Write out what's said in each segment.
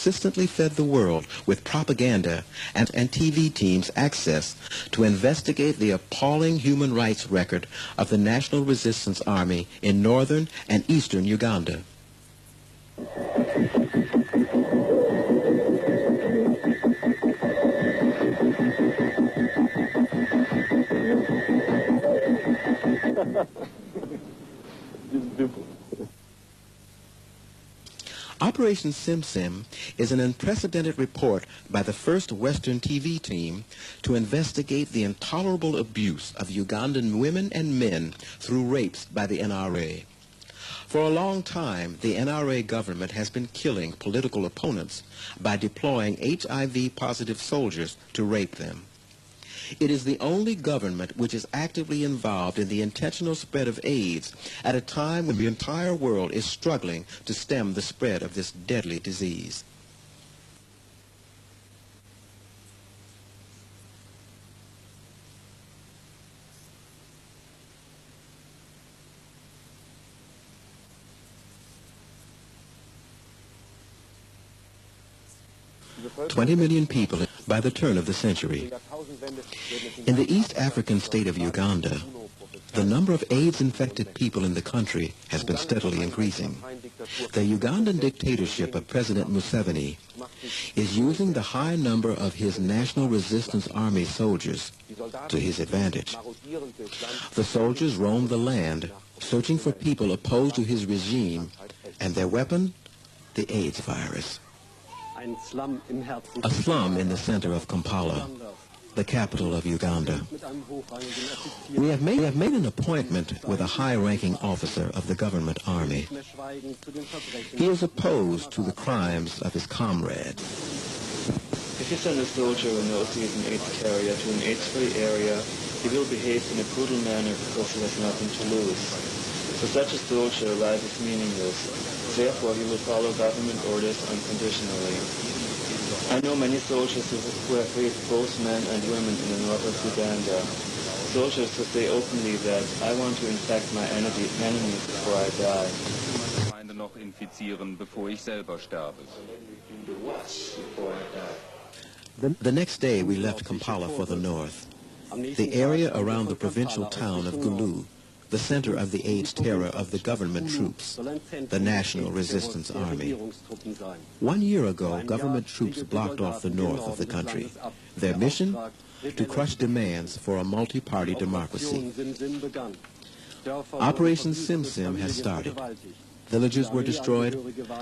consistently fed the world with propaganda and TV teams access to investigate the appalling human rights record of the National Resistance Army in northern and eastern Uganda. Operation Sim Sim is an unprecedented report by the first Western TV team to investigate the intolerable abuse of Ugandan women and men through rapes by the NRA. For a long time, the NRA government has been killing political opponents by deploying HIV-positive soldiers to rape them. It is the only government which is actively involved in the intentional spread of AIDS at a time when the entire world is struggling to stem the spread of this deadly disease. "20 million people by the turn of the century." In the East African state of Uganda, the number of AIDS-infected people in the country has been steadily increasing. The Ugandan dictatorship of President Museveni is using the high number of his National Resistance Army soldiers to his advantage. The soldiers roam the land, searching for people opposed to his regime, and their weapon, the AIDS virus. A slum in the center of Kampala, the capital of Uganda. We have made an appointment with a high-ranking officer of the government army. He is opposed to the crimes of his comrades. If you send a soldier who knows he is an AIDS carrier to an AIDS-free area, he will behave in a brutal manner because he has nothing to lose. For such a soldier, life is meaningless. Therefore, he will follow government orders unconditionally. I know many soldiers who have raped both men and women in the north of Uganda. Soldiers who say openly that I want to infect my enemies before I die. Noch infizieren, bevor ich selber sterbe. The next day, we left Kampala for the north. The area around the provincial town of Gulu, the center of the AIDS terror of the government troops, the National Resistance Army. 1 year ago, government troops blocked off the north of the country. Their mission? To crush demands for a multi-party democracy. Operation Sim Sim has started. Villages were destroyed.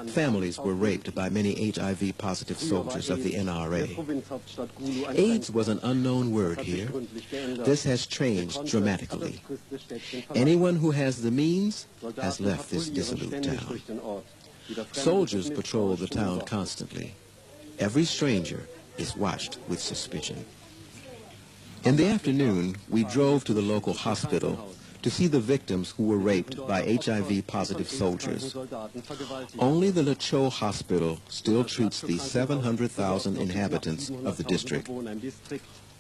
Families were raped by many HIV-positive soldiers of the NRA. AIDS was an unknown word here. This has changed dramatically. Anyone who has the means has left this dissolute town. Soldiers patrol the town constantly. Every stranger is watched with suspicion. In the afternoon, we drove to the local hospital to see the victims who were raped by HIV-positive soldiers. Only the Lacho Hospital still treats the 700,000 inhabitants of the district.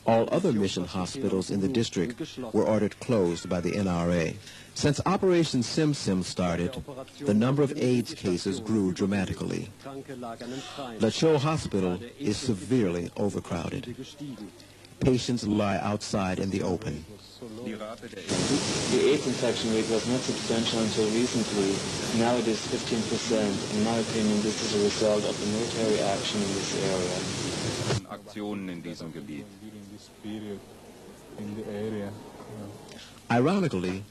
All other mission hospitals in the district were ordered closed by the NRA. Since Operation Sim Sim started, the number of AIDS cases grew dramatically. Lacho Hospital is severely overcrowded. Patients lie outside in the open. The AIDS infection rate was not substantial until recently. Now it is 15%. In my opinion, this is a result of the military action in this area. Aktionen in diesem Gebiet. Ironically,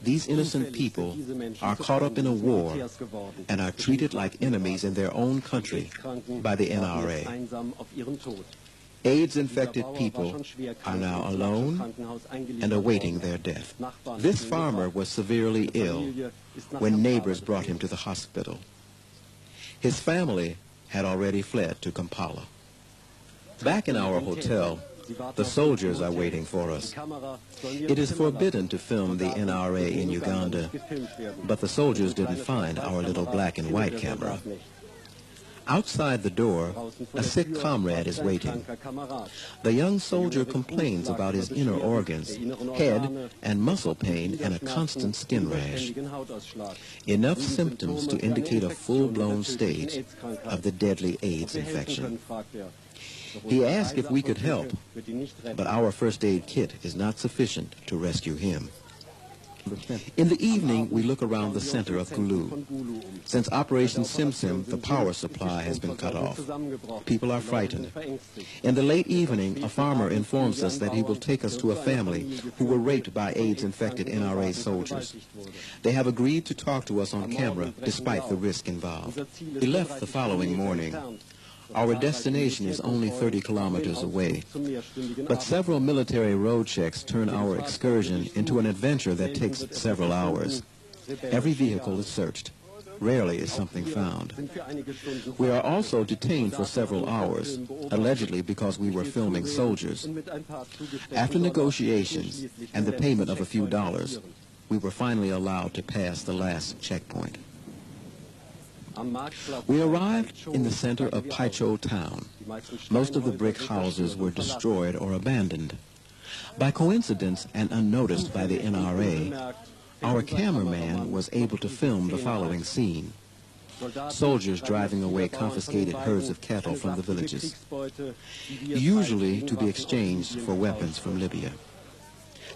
these innocent people are caught up in a war and are treated like enemies in their own country by the NRA. AIDS-infected people are now alone and awaiting their death. This farmer was severely ill when neighbors brought him to the hospital. His family had already fled to Kampala. Back in our hotel, the soldiers are waiting for us. It is forbidden to film the NRA in Uganda, but the soldiers didn't find our little black and white camera. Outside the door, a sick comrade is waiting. The young soldier complains about his inner organs, head and muscle pain, and a constant skin rash. Enough symptoms to indicate a full-blown stage of the deadly AIDS infection. He asked if we could help, but our first aid kit is not sufficient to rescue him. In the evening, we look around the center of Gulu. Since Operation Sim, the power supply has been cut off. People are frightened. In the late evening, a farmer informs us that he will take us to a family who were raped by AIDS-infected NRA soldiers. They have agreed to talk to us on camera despite the risk involved. We left the following morning. Our destination is only 30 kilometers away, but several military road checks turn our excursion into an adventure that takes several hours. Every vehicle is searched. Rarely is something found. We are also detained for several hours, allegedly because we were filming soldiers. After negotiations and the payment of a few dollars, we were finally allowed to pass the last checkpoint. We arrived in the center of Paicho town. Most of the brick houses were destroyed or abandoned. By coincidence and unnoticed by the NRA, our cameraman was able to film the following scene. Soldiers driving away confiscated herds of cattle from the villages, usually to be exchanged for weapons from Libya.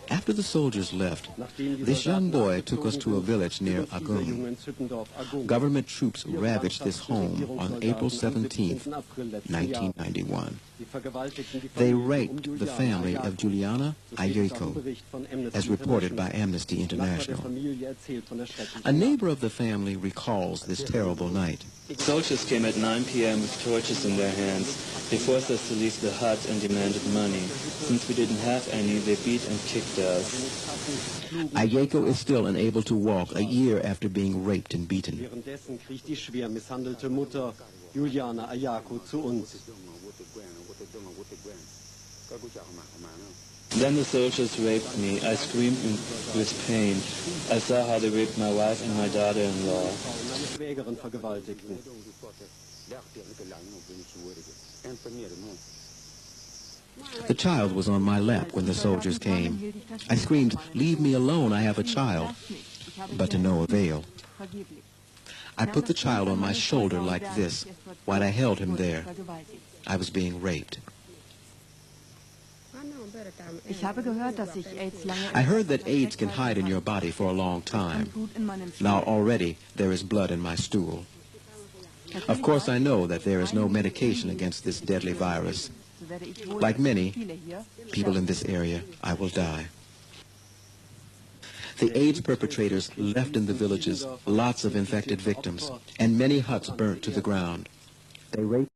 After the soldiers left, this young boy took us to a village near Agung. Government troops ravaged this home on April 17, 1991. They raped the family of Juliana Ayeko, as reported by Amnesty International. A neighbor of the family recalls this terrible night. Soldiers came at 9 p.m. with torches in their hands. They forced us to leave the hut and demanded money. Since we didn't have any, they beat and kicked us. Ayeko is still unable to walk a year after being raped and beaten. Then the soldiers raped me. I screamed with pain. I saw how they raped my wife and my daughter-in-law. The child was on my lap when the soldiers came. I screamed, "Leave me alone, I have a child," but to no avail. I put the child on my shoulder like this while I held him there. I was being raped. I heard that AIDS can hide in your body for a long time. Now already there is blood in my stool. Of course I know that there is no medication against this deadly virus. Like many people in this area, I will die. The AIDS perpetrators left in the villages lots of infected victims and many huts burnt to the ground. They raped